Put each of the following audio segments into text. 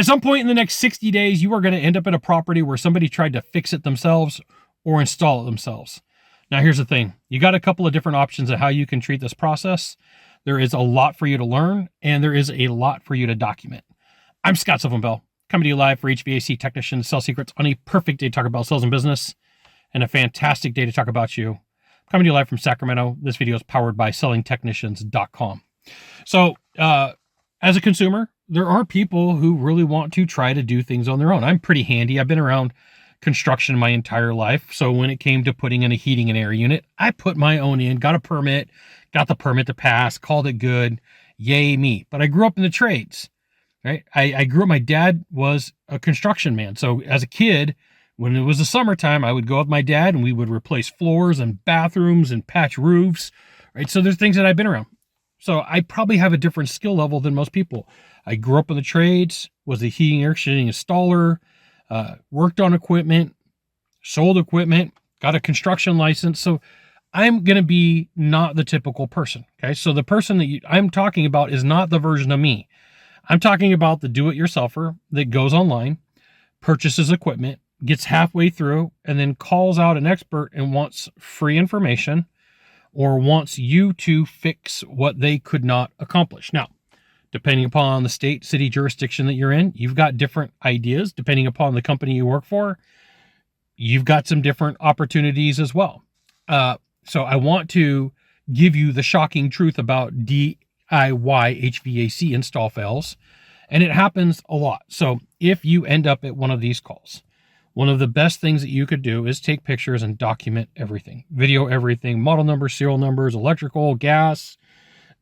At some point in the next 60 days, you are going to end up at a property where somebody tried to fix it themselves or install it themselves. Now, here's the thing. You got a couple of different options of how you can treat this process. There is a lot for you to learn, and there is a lot for you to document. I'm Scott Silverman-Bell, coming to you live for HVAC Technicians Sell Secrets on a perfect day to talk about sales and business, and a fantastic day to talk about you. Coming to you live from Sacramento. This video is powered by sellingtechnicians.com. So, as a consumer, there are people who really want to try to do things on their own. I'm pretty handy. I've been around construction my entire life. So when it came to putting in a heating and air unit, I put my own in, got a permit, got the permit to pass, called it good. Yay me. But I grew up in the trades, right? I grew up, my dad was a construction man. So as a kid, when it was the summertime, I would go with my dad and we would replace floors and bathrooms and patch roofs, right? So there's things that I've been around. So I probably have a different skill level than most people. I grew up in the trades, was a heating, air conditioning installer, worked on equipment, sold equipment, got a construction license. So I'm going to be not the typical person. Okay. So the person that I'm talking about is not the version of me. I'm talking about the do-it-yourselfer that goes online, purchases equipment, gets halfway through, and then calls out an expert and wants free information or wants you to fix what they could not accomplish. Now, depending upon the state, city, jurisdiction that you're in, you've got different ideas. Depending upon the company you work for, you've got some different opportunities as well. So I want to give you the shocking truth about DIY HVAC install fails, and it happens a lot. So if you end up at one of these calls, one of the best things that you could do is take pictures and document everything, video everything, model numbers, serial numbers, electrical, gas,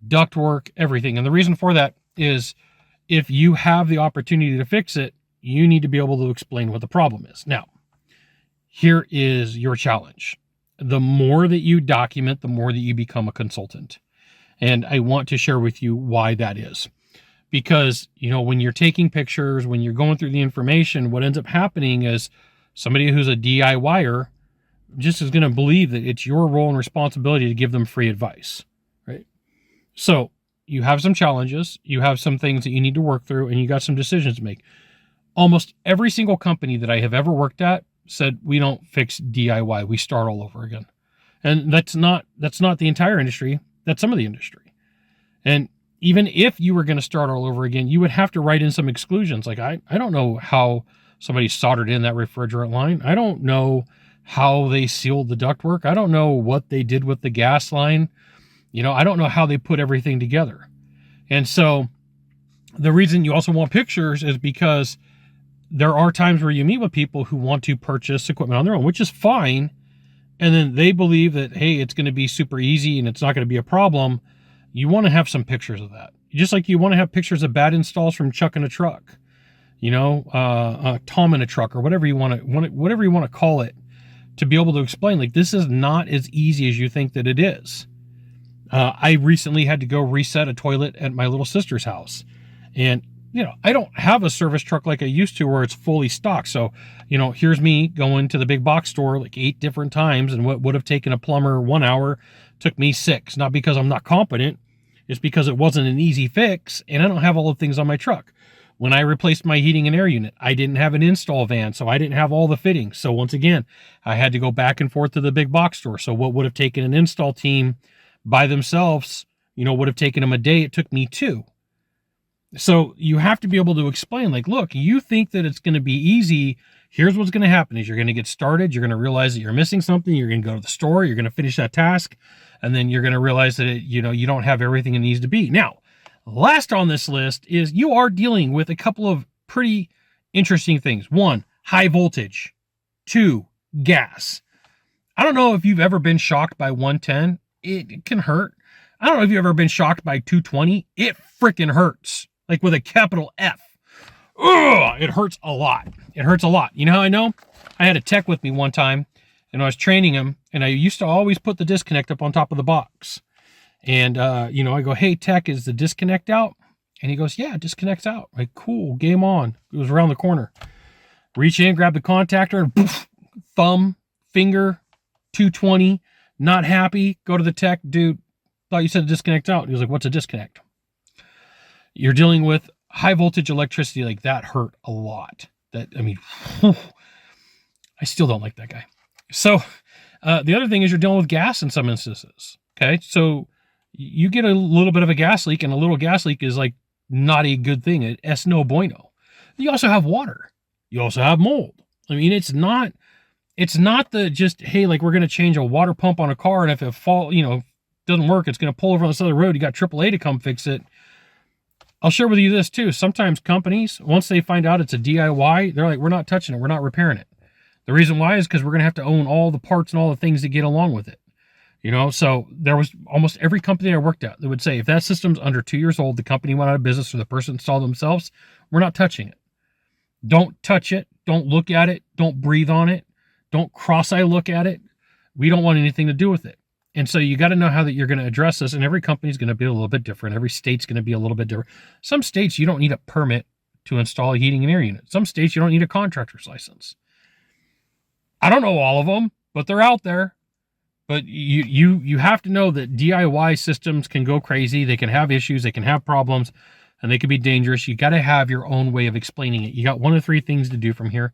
ductwork, everything. And the reason for that is if you have the opportunity to fix it, you need to be able to explain what the problem is. Now, here is your challenge. The more that you document, the more that you become a consultant. And I want to share with you why that is. Because, you know, when you're taking pictures, when you're going through the information, what ends up happening is somebody who's a DIYer just is going to believe that it's your role and responsibility to give them free advice, right? So you have some challenges, you have some things that you need to work through, and you got some decisions to make. Almost every single company that I have ever worked at said, we don't fix DIY, we start all over again. And that's not the entire industry, that's some of the industry. And even if you were going to start all over again, you would have to write in some exclusions. Like, I don't know how somebody soldered in that refrigerant line. I don't know how they sealed the ductwork. I don't know what they did with the gas line. You know, I don't know how they put everything together. And so the reason you also want pictures is because there are times where you meet with people who want to purchase equipment on their own, which is fine. And then they believe that, hey, it's going to be super easy and it's not going to be a problem. You want to have some pictures of that. Just like you want to have pictures of bad installs from Chuck in a truck, you know, Tom in a truck, or whatever you want to call it, to be able to explain, like, this is not as easy as you think that it is. I recently had to go reset a toilet at my little sister's house. And, you know, I don't have a service truck like I used to where it's fully stocked. So, you know, here's me going to the big box store like 8 different times, and what would have taken a plumber 1 hour took me 6. Not because I'm not competent, it's because it wasn't an easy fix, and I don't have all the things on my truck. When I replaced my heating and air unit, I didn't have an install van, so I didn't have all the fittings. So once again, I had to go back and forth to the big box store. So what would have taken an install team by themselves, you know, would have taken them a day, it took me 2. So you have to be able to explain, like, look, you think that it's going to be easy. Here's what's going to happen is you're going to get started. You're going to realize that you're missing something. You're going to go to the store. You're going to finish that task. And then you're going to realize that, you know, you don't have everything it needs to be. Now, last on this list is you are dealing with a couple of pretty interesting things. 1, high voltage. 2, gas. I don't know if you've ever been shocked by 110. It can hurt. I don't know if you've ever been shocked by 220. It freaking hurts. Like with a capital F. Ugh, it hurts a lot. It hurts a lot. You know how I know? I had a tech with me one time, and I was training him, and I used to always put the disconnect up on top of the box. And, you know, I go, hey, tech, is the disconnect out? And he goes, yeah, disconnect's out. Like, cool, game on. It was around the corner. Reach in, grab the contactor, and poof, thumb, finger, 220, not happy, go to the tech, dude, thought you said the disconnect's out. He was like, what's a disconnect? You're dealing with high voltage electricity like that hurt a lot. That, I mean, I still don't like that guy. So the other thing is you're dealing with gas in some instances. Okay. So you get a little bit of a gas leak, and a little gas leak is like not a good thing. Es no bueno. You also have water. You also have mold. I mean, it's not the just, hey, like we're going to change a water pump on a car, and if it doesn't work, it's going to pull over on the side of the road. You got AAA to come fix it. I'll share with you this too. Sometimes companies, once they find out it's a DIY, they're like, we're not touching it. We're not repairing it. The reason why is because we're going to have to own all the parts and all the things that get along with it. So there was almost every company I worked at that would say, if that system's under 2 years old, the company went out of business or the person installed themselves, we're not touching it. Don't touch it. Don't look at it. Don't breathe on it. Don't cross-eye look at it. We don't want anything to do with it. And so you got to know how that you're going to address this. And every company is going to be a little bit different. Every state's going to be a little bit different. Some states, you don't need a permit to install a heating and air unit. Some states, you don't need a contractor's license. I don't know all of them, but they're out there. But you have to know that DIY systems can go crazy. They can have issues. They can have problems, and they can be dangerous. You got to have your own way of explaining it. You got 1 of 3 things to do from here.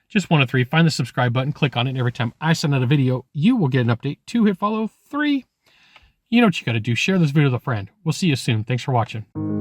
Just 1 of 3. Find the subscribe button, click on it, and every time I send out a video, you will get an update. 2, hit follow. 3, you know what you got to do. Share this video with a friend. We'll see you soon. Thanks for watching.